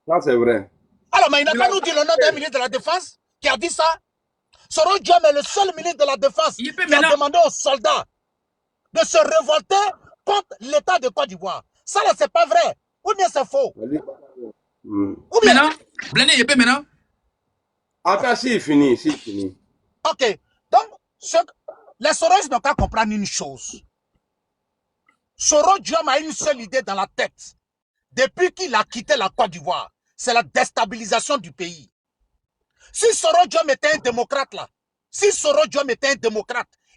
Ça, c'est vrai. Alors, mais il n'a pas nous dit le nom d'un ministre de la Défense qui a dit ça. Soro Diom est le seul ministre de la Défense qui a demandé aux soldats de se révolter contre l'État de Côte d'Ivoire. Ça, là, c'est pas vrai. Ou bien c'est faux? Ou bien maintenant, Blené, il peut maintenant. Attends, s'il finit, Ok. Donc, les Soros n'ont qu'à comprendre une chose. Soro Diom a une seule idée dans la tête. Depuis qu'il a quitté la Côte d'Ivoire, c'est la déstabilisation du pays. Si Soro Diom était un démocrate, là,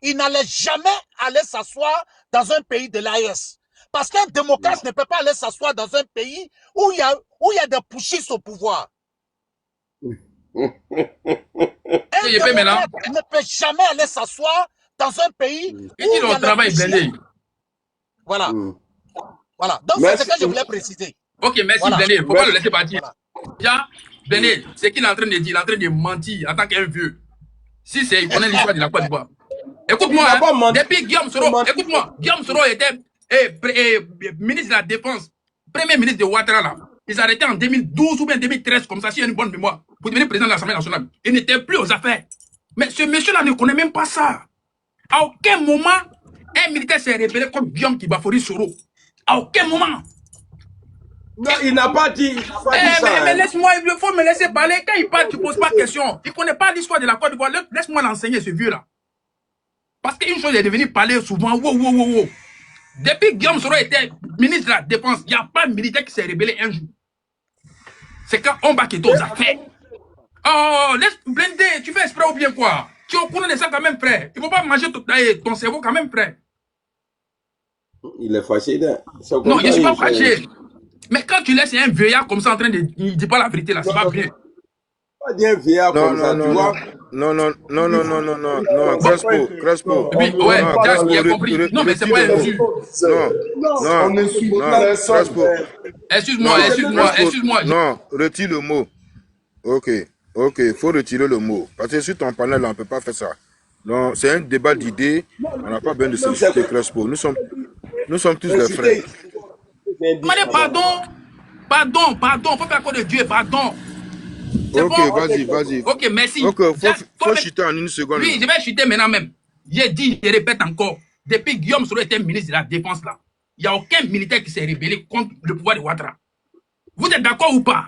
il n'allait jamais aller s'asseoir dans un pays de l'AES. Parce qu'un démocrate ne peut pas aller s'asseoir dans un pays où il y a des putschistes au pouvoir. Un démocrate ne peut jamais aller s'asseoir dans un pays où il y a des putschistes. Voilà. Voilà. Donc, c'est ce que je voulais préciser. Ok, merci, Blené. Il ne faut pas le laisser partir. Déjà, Blené, c'est qu'il est en train de dire, il est en train de mentir en tant qu'un vieux. Si il connaît l'histoire de la Côte d'Ivoire. Écoute-moi, hein, depuis Guillaume Soro, écoute-moi, Guillaume Soro était ministre de la Défense, premier ministre de Ouattara là. Ils arrêtaient en 2012 ou bien 2013, comme ça, s'il y a une bonne mémoire, pour devenir président de l'Assemblée nationale. Il n'était plus aux affaires. Mais ce monsieur-là ne connaît même pas ça. À aucun moment, un militaire s'est révélé comme Guillaume Kibafori Soro. À aucun moment. Non, il n'a pas dit, ça. Mais laisse-moi, il faut me laisser parler. Quand il parle, tu ne poses pas de questions. Il ne connaît pas l'histoire de la Côte d'Ivoire. Laisse-moi l'enseigner, ce vieux-là. Parce qu'une chose est de venir parler souvent. Wow. Depuis Guillaume Soro était ministre de la Défense, il n'y a pas de militaire qui s'est rébellé un jour. C'est quand on va quitter aux affaires. Oh, laisse blinder, tu fais exprès ou bien quoi? Tu es au courant de ça quand même, frère. Il ne faut pas manger ton cerveau quand même, frère. Il est fâché. Non, je ne suis pas fâché. Mais quand tu laisses un vieillard comme ça en train de... Il ne dit pas la vérité là, c'est pas bien. Pas dire un vieillard comme ça, tu vois. Non, Crespo. Oui, ouais, il a compris. Non, mais c'est pas un vieux. Non, Crespo. Excuse-moi. Non, retire le mot. Ok, il faut retirer le mot. Parce que sur ton panel, on ne peut pas faire ça. Donc, c'est un débat d'idées. On n'a pas besoin de s'expliquer, Crespo. Nous sommes tous des frères. Pardon, faut faire quoi de Dieu, pardon. Ok, bon? Vas-y. Ok, merci. Ok, faut chuter en une seconde. Oui, je vais chuter maintenant même. J'ai dit, je répète encore. Depuis Guillaume Soro était ministre de la Défense là, Il n'y a aucun militaire qui s'est rébellé contre le pouvoir de Ouattara. Vous êtes d'accord ou pas?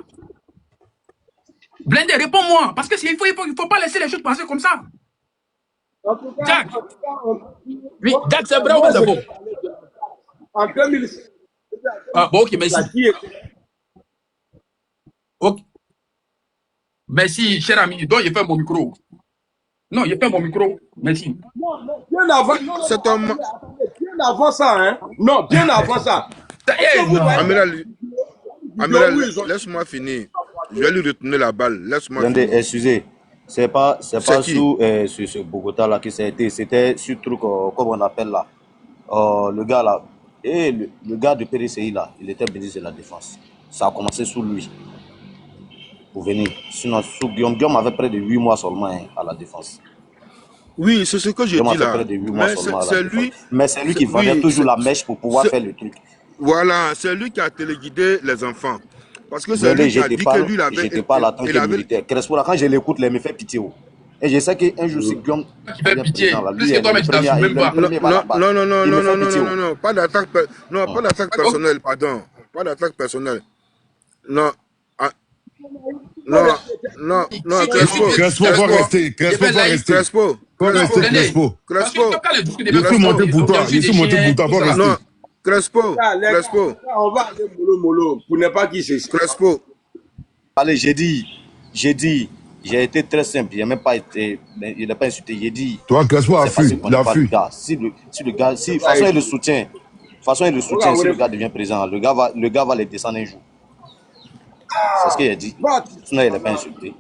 Blindé, réponds-moi. Parce que il faut pas laisser les choses passer comme ça. Jack. Oui, Jack, c'est vrai ou c'est faux? En 2006. Ah, bon, ok, merci. Ok. Merci, cher ami. Donc, il fait mon micro. Non, il fait mon micro. Merci. Bien avant, bien avant ça, hein. Non, bien avant ça. Amiral, laisse-moi finir. Je vais lui retourner la balle. Laisse-moi finir. Excusez, c'est pas sur ce Bogota là que ça a été. C'était sur truc, comme on appelle là. Le gars là. Et le gars de PDCI là, il était ministre de la Défense. Ça a commencé sous lui. Pour venir. Sinon, sous Guillaume, Guillaume avait près de 8 mois seulement hein, à la Défense. Oui, c'est ce que je dis là. Mais c'est lui qui vendait toujours la mèche pour pouvoir faire le truc. Voilà, c'est lui qui a téléguidé les enfants. Parce que c'est lui qui a dit que lui, il avait... J'étais pas là tant que militaire. Crespo, quand je l'écoute, il me fait pitié. Et je sais qu'un jour, si Guillaume... Qui fait pitié. Puisque toi-même, tu n'assumes même pas. Non, pas d'attaque personnelle, pardon. Pas d'attaque personnelle. Non, Crespo va rester. Crespo. Je suis monté pour toi. Non, Crespo. On va aller mollo. Pour ne pas qui c'est. Crespo. Allez, j'ai dit, j'ai été très simple. Il n'a pas été, il n'a pas insulté. J'ai dit. Toi, Crespo a fui. Il a fui. Si le gars, de toute façon, il le soutient. Si le gars devient président, le gars va les descendre un jour. C'est ce qu'il a dit. Sinon, il n'a pas insulté.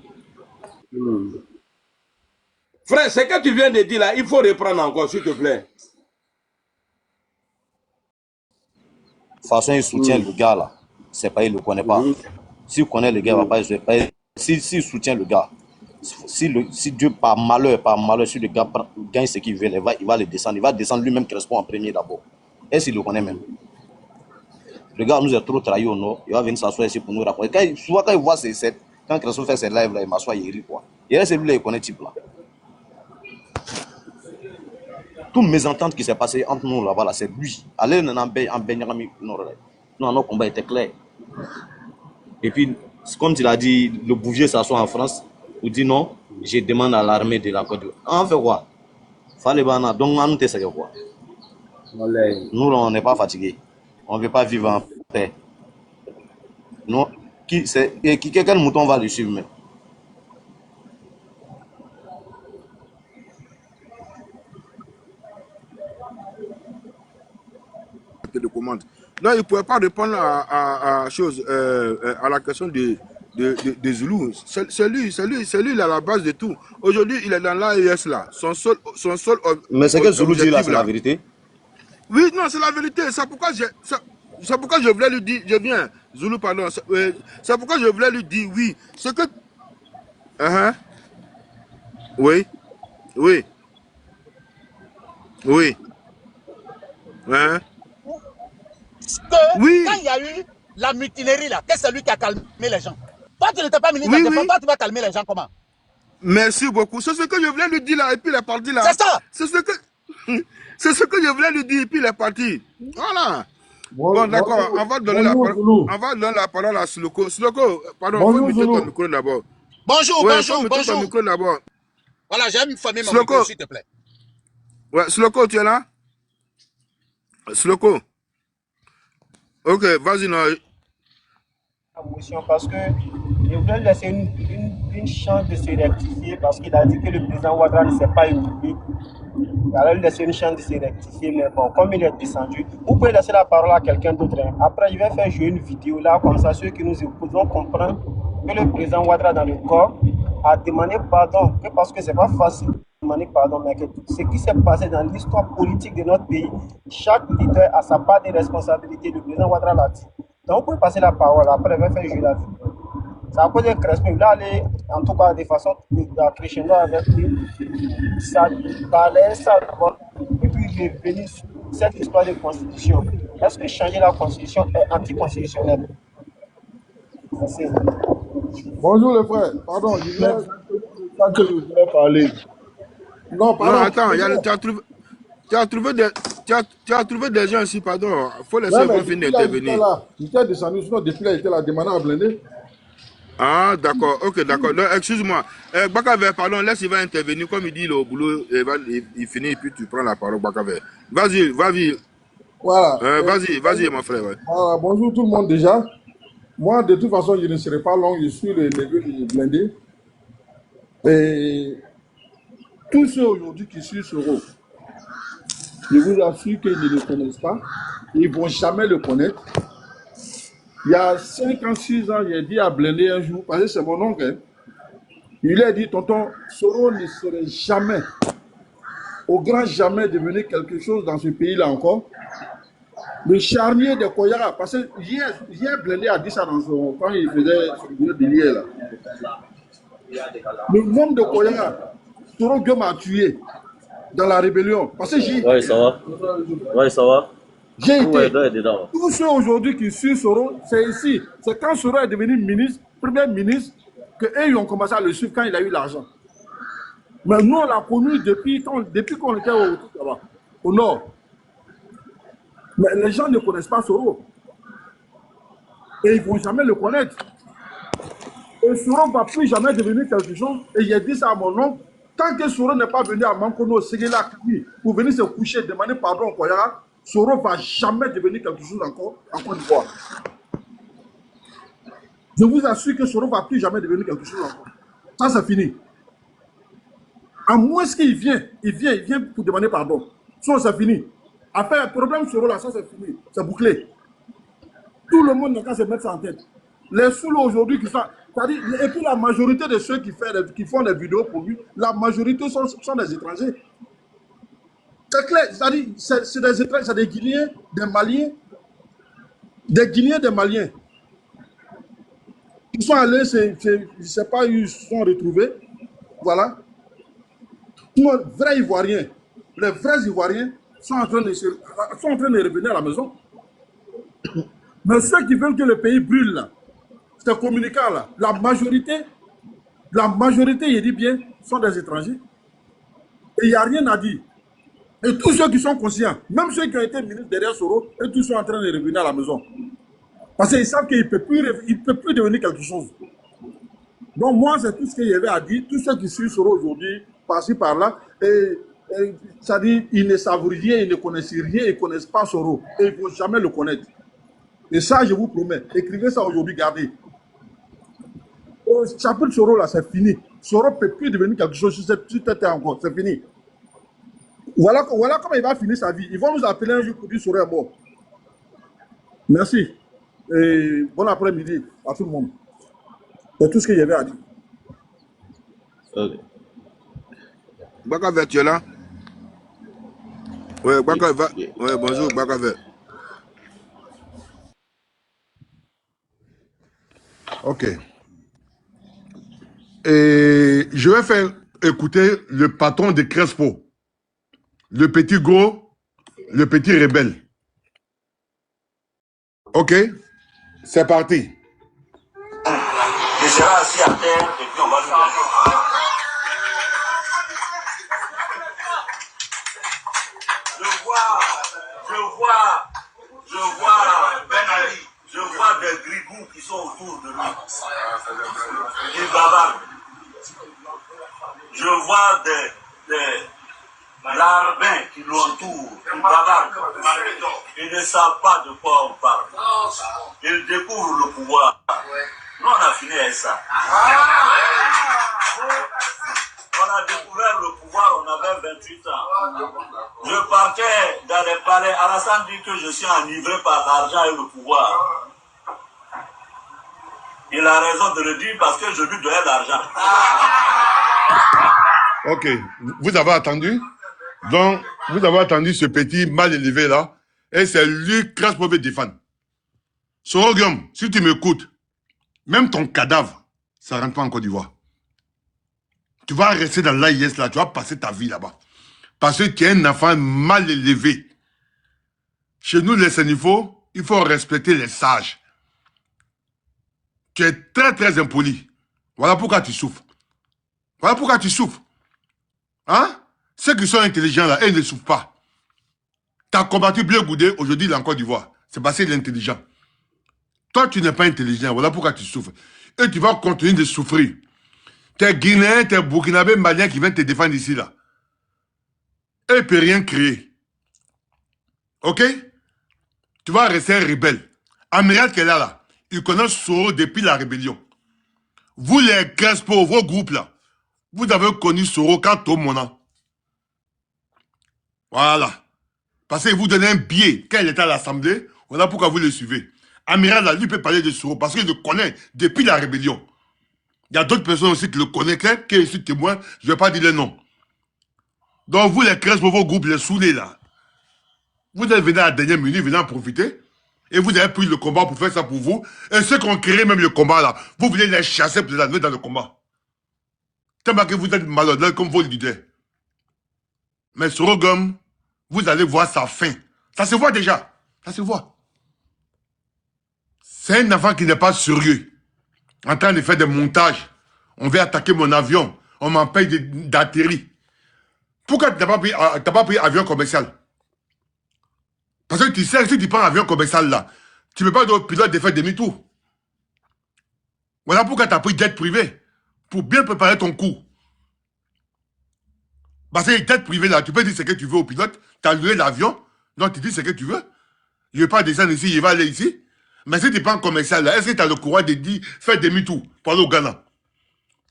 Frère, ce que tu viens de dire là, il faut reprendre encore, s'il te plaît. De toute façon, il soutient le gars là. C'est pas, il ne le connaît pas. S'il connaît le gars, il va pas. S'il soutient le gars, si Dieu, par malheur, si le gars gagne ce qu'il veut, il va le descendre. Il va descendre lui-même Crespo en premier d'abord. Est-ce qu'il le connaît même? Le gars nous a trop trahi au nord. Il va venir s'asseoir ici pour nous raconter. Souvent, quand il voit quand Crespo fait ses lives là, il m'assoit, il rit quoi. Il reste celui-là, il connaît type là. Toutes mes ententes qui s'est passées entre nous là-bas, c'est lui. Allez, nos combats étaient clairs. Et puis, comme tu l'as dit, le Bouvier s'assoit en France. Ou dit non, je demande à l'armée de la Côte d'Ivoire. On fait quoi? Fallait pas donc on te sait quoi. Nous, on n'est pas fatigués. On ne veut pas vivre en paix. Non. Quel mouton va le suivre même? De commande. Non, il ne pouvait pas répondre à la question de Zoulou. C'est lui, il est à la base de tout. Aujourd'hui, il est dans l'AES là. Son seul mais c'est que Zoulou dit là, c'est la vérité. Oui, non, c'est la vérité. C'est pourquoi je voulais lui dire, je viens, Zoulou, pardon. C'est pourquoi je voulais lui dire oui. C'est que... Oui. Oui. Oui. Quand il y a eu la mutinerie là, c'est lui qui a calmé les gens. Toi, tu n'étais pas ministre de la Défense, toi, tu vas calmer les gens comment? Merci beaucoup. C'est ce que je voulais lui dire là, et puis il est parti là. C'est ça. C'est ce que je voulais lui dire, et puis il est parti. Voilà. Bon, d'accord, on va donner la parole à Sloko. Sloko, pardon, il faut muter ton micro d'abord. Bonjour. Ton micro d'abord. Voilà, j'ai mis famille mon micro, s'il te plaît. Ouais, Sloko, tu es là? Sloko. Ok, vas-y, non. Parce que je voulais laisser une chance de se rectifier parce qu'il a dit que le président Ouattara ne s'est pas équipé. Il a laissé une chance de se rectifier, mais bon, comme il est descendu, vous pouvez laisser la parole à quelqu'un d'autre. Hein. Après, je vais faire jouer une vidéo là, comme ça, ceux qui nous écoutent vont comprendre que le président Ouattara dans le corps a demandé pardon, que parce que c'est pas facile de demander pardon, mais que ce qui s'est passé dans l'histoire politique de notre pays, chaque leader a sa part de responsabilité. Le président Ouattara l'a dit. Donc, vous pouvez passer la parole. Après, je vais faire jouer la vidéo. C'est à cause de Crespo. Il a allé, en tout cas, de façon crescendo avec lui. Ça parlait, ça d'abord. Et puis, il est venu sur cette histoire de constitution. Est-ce que changer la constitution est anticonstitutionnel? Bonjour les frères. Pardon, je voulais que je voulais parler. Non, pardon. Non, attends, tu as trouvé des... tu as trouvé des gens ici, pardon. Il faut laisser Ouais, mais avant finir depuis là, il était d'intervenir. là. Il était descendu, sinon depuis là, il était là, demandant à blinder. Ah, d'accord, ok, d'accord. Donc, excuse-moi. Bakaver, pardon, laisse, il va intervenir. Comme il dit, il est au boulot, il finit, et puis tu prends la parole, Bakaver. Vas-y, vas-y. Voilà. Vas-y, mon frère. Ouais. Voilà. Bonjour tout le monde déjà. Moi, de toute façon, je ne serai pas long, je suis le neveu de blindé. Et tous ceux aujourd'hui qui suivent Soro, je vous assure qu'ils ne le connaissent pas. Ils ne vont jamais le connaître. Il y a 5 ans, 6 ans, j'ai dit à Blindé un jour, parce que c'est mon oncle, hein, il lui a dit, tonton, Soro ne serait jamais, au grand jamais, devenu quelque chose dans ce pays-là encore. Le charnier de Koyara, parce que hier Blindé a dit ça dans son, quand il faisait son vidéo de hier, là. Le nombre de Koyara, Soro Guillaume a tué dans la rébellion. Parce que j'ai Ouais, ça va. Ouais, ça va. J'ai été. Ouais, dedans. Tous ceux aujourd'hui qui suivent Soro, c'est ici. C'est quand Soro est devenu ministre, premier ministre, qu'eux ils ont commencé à le suivre quand il a eu l'argent. Mais nous, on l'a connu depuis qu'on était au nord. Mais les gens ne connaissent pas Soro. Et ils ne vont jamais le connaître. Et Soro ne va plus jamais devenir quelque chose. Et j'ai dit ça à mon oncle. Tant que Soro n'est pas venu à Mankono, Seguela, pour venir se coucher, demander pardon au Koyara, Soro ne va jamais devenir quelque chose encore en Côte d'Ivoire. Je vous assure que Soro ne va plus jamais devenir quelque chose encore. Ça, c'est fini. À moins qu'il vienne pour demander pardon. Sinon, c'est fini. Après, le problème Soro là, ça c'est fini. C'est bouclé. Tout le monde n'a qu'à se mettre ça en tête. Les sous aujourd'hui qui sont... Et puis la majorité de ceux qui font des vidéos pour lui, la majorité sont des étrangers. C'est clair, c'est-à-dire, c'est des étrangers, c'est des Guinéens, des Maliens. Des Guinéens, des Maliens. Ils sont allés, je ne sais pas, ils se sont retrouvés. Voilà. Les vrais Ivoiriens, les vrais Ivoiriens sont en train de revenir à la maison. Mais ceux qui veulent que le pays brûle, là, c'est communicant, là, la majorité, il dit bien, sont des étrangers. Et il n'y a rien à dire. Et tous ceux qui sont conscients, même ceux qui ont été ministres derrière Soro, et tous sont en train de revenir à la maison. Parce qu'ils savent qu'il ne peut plus devenir quelque chose. Donc moi, c'est tout ce qu'il y avait à dire. Tous ceux qui suivent Soro aujourd'hui, par-ci, par-là, ça dit, ils ne savent rien, ils ne connaissent rien, ils ne connaissent pas Soro. Et ils ne vont jamais le connaître. Et ça, je vous promets, écrivez ça aujourd'hui, gardez. Au chapitre Soro, là, c'est fini. Soro ne peut plus devenir quelque chose sur cette terre encore, c'est fini. Voilà comment il va finir sa vie. Ils vont nous appeler un jour pour dire Soro est mort. Merci. Et bon après-midi à tout le monde. C'est tout ce qu'il y avait à dire. Okay. Bakaver, tu es là? Ouais, Bakaver. Ouais, bonjour, Bakaver. Ok. Et je vais faire écouter le patron de Crespo. Le petit gros, le petit rebelle. Ok? C'est parti. Il sera assis à terre et puis on va lui donner. Je vois Ben Ali, je vois des gribous qui sont autour de lui. Il bavarde. Je vois des larbins qui l'entourent. Ils bavardent. Ils ne savent pas de quoi on parle. Ils découvrent le pouvoir. Nous, on a fini avec ça. On a découvert le pouvoir, on avait 28 ans. Je partais dans les palais. Alassane dit que je suis enivré par l'argent et le pouvoir. Il a raison de le dire parce que je lui donnais l'argent. Ok. Vous avez attendu? Donc, vous avez attendu ce petit mal élevé là. Et c'est lui que Crespo veut défendre. Soro Guillaume, si tu m'écoutes, même ton cadavre, ça ne rentre pas en Côte d'Ivoire. Tu vas rester dans l'AIS là, tu vas passer ta vie là-bas. Parce que tu es un enfant mal élevé. Chez nous, les Sénifaux, il faut respecter les sages. Tu es très très impoli. Voilà pourquoi tu souffres. Voilà pourquoi tu souffres. Hein? Ceux qui sont intelligents là, ils ne souffrent pas. Tu as combattu Blé Goudé, aujourd'hui il est en Côte d'Ivoire. C'est parce qu'il est intelligent. Toi, tu n'es pas intelligent, voilà pourquoi tu souffres. Et tu vas continuer de souffrir. T'es Guinéen, t'es Burkinabé, Malien qui viennent te défendre ici, là. Et ne peut rien créer. Ok? Tu vas rester un rebelle. Amiral qui est là, il connaît Soro depuis la rébellion. Vous les Crespo, vos groupes là, vous avez connu Soro quand Tomona. Voilà. Parce que vous donnez un billet quand il était à l'Assemblée, voilà pourquoi vous le suivez. Amiral là, lui peut parler de Soro parce qu'il le connaît depuis la rébellion. Il y a d'autres personnes aussi qui le connaissent, qui sont témoins, je ne vais pas dire les noms. Donc vous les Crespo, vos groupes, les saoulés là, vous êtes venus à la dernière minute, venez en profiter. Et vous avez pris le combat pour faire ça pour vous. Et ceux qui ont créé même le combat là, vous voulez les chasser pour les amener dans le combat. Tellement que vous êtes malhonnête comme vos leaders. Mais Sorogum, vous allez voir sa fin. Ça se voit déjà. Ça se voit. C'est un enfant qui n'est pas sérieux. En train de faire des montages. On veut attaquer mon avion. On m'empêche d'atterrir. Pourquoi tu n'as pas pris avion commercial? Parce que tu sais, si tu prends un avion commercial là, tu ne peux pas dire au pilote de faire demi-tour. Voilà pourquoi tu as pris jet privé. Pour bien préparer ton coup. Parce que jet privé là, tu peux dire ce que tu veux au pilote. Tu as loué l'avion. Donc tu dis ce que tu veux. Il ne veut pas descendre ici, il va aller ici. Mais si tu prends un commercial là, est-ce que tu as le courage de dire faire demi-tour pour aller au Ghana?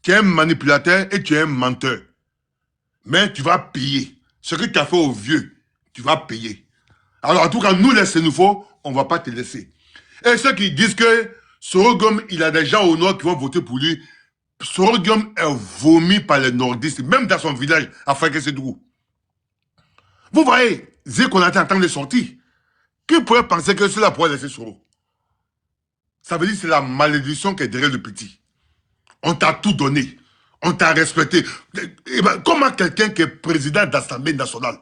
Tu es un manipulateur et tu es un menteur. Mais tu vas payer. Ce que tu as fait aux vieux, tu vas payer. Alors, en tout cas, nous, les Sénoufos, on ne va pas te laisser. Et ceux qui disent que Sorogum, il a des gens au nord qui vont voter pour lui, Sorogum est vomi par les nordistes, même dans son village, à Fakasedougou. Vous voyez, Zé qu'on attend en train de sortir. Qui pourrait penser que cela pourrait laisser Soro? Ça veut dire que c'est la malédiction qui est derrière le petit. On t'a tout donné. On t'a respecté. Et ben, comment quelqu'un qui est président d'Assemblée nationale,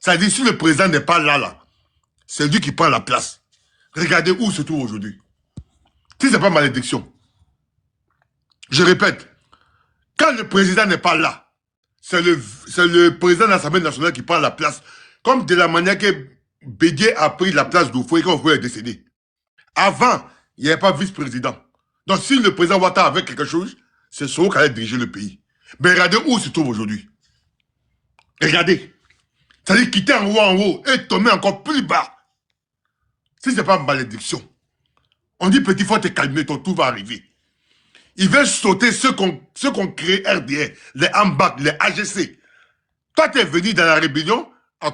ça veut dire si le président n'est pas là, c'est lui qui prend la place. Regardez où se trouve aujourd'hui. Si ce n'est pas malédiction. Je répète, quand le président n'est pas là, c'est le président de l'Assemblée nationale qui prend la place. Comme de la manière que Bédié a pris la place d'Oufoué quand Oufoué est décédé. Avant, il n'y avait pas vice-président. Donc si le président Ouattara avait quelque chose, c'est Soro qui allait diriger le pays. Mais regardez où se trouve aujourd'hui. Regardez. C'est-à-dire quitter en haut et tomber encore plus bas. Si ce n'est pas malédiction. On dit petit, faut te calmer, ton tour va arriver. Ils veulent sauter ceux qu'on crée RDR, les AMBAC, les AGC. Toi, tu es venu dans la rébellion, dans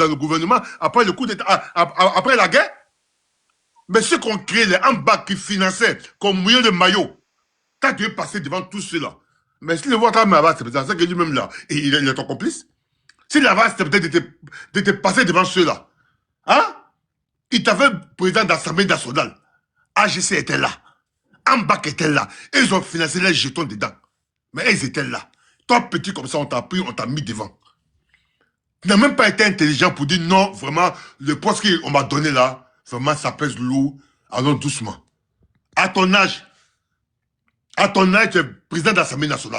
le gouvernement, après le coup d'État, après la guerre. Mais ceux qu'on crée, les AMBAC qui finançaient, comme moyen de maillot, quand tu es passé devant tous ceux-là, mais si le Ouattara m'a accepté, c'est que lui-même là, et il est ton complice. S'il avait accepté de te passer devant ceux-là, hein? Il t'avait président d'Assemblée nationale. AGC était là. AMBAC était là. Et ils ont financé les jetons dedans. Mais ils étaient là. Toi, petit comme ça, on t'a pris, on t'a mis devant. Tu n'as même pas été intelligent pour dire non, vraiment, le poste qu'on m'a donné là, vraiment, ça pèse lourd. Allons doucement. À ton âge, tu es président d'Assemblée nationale.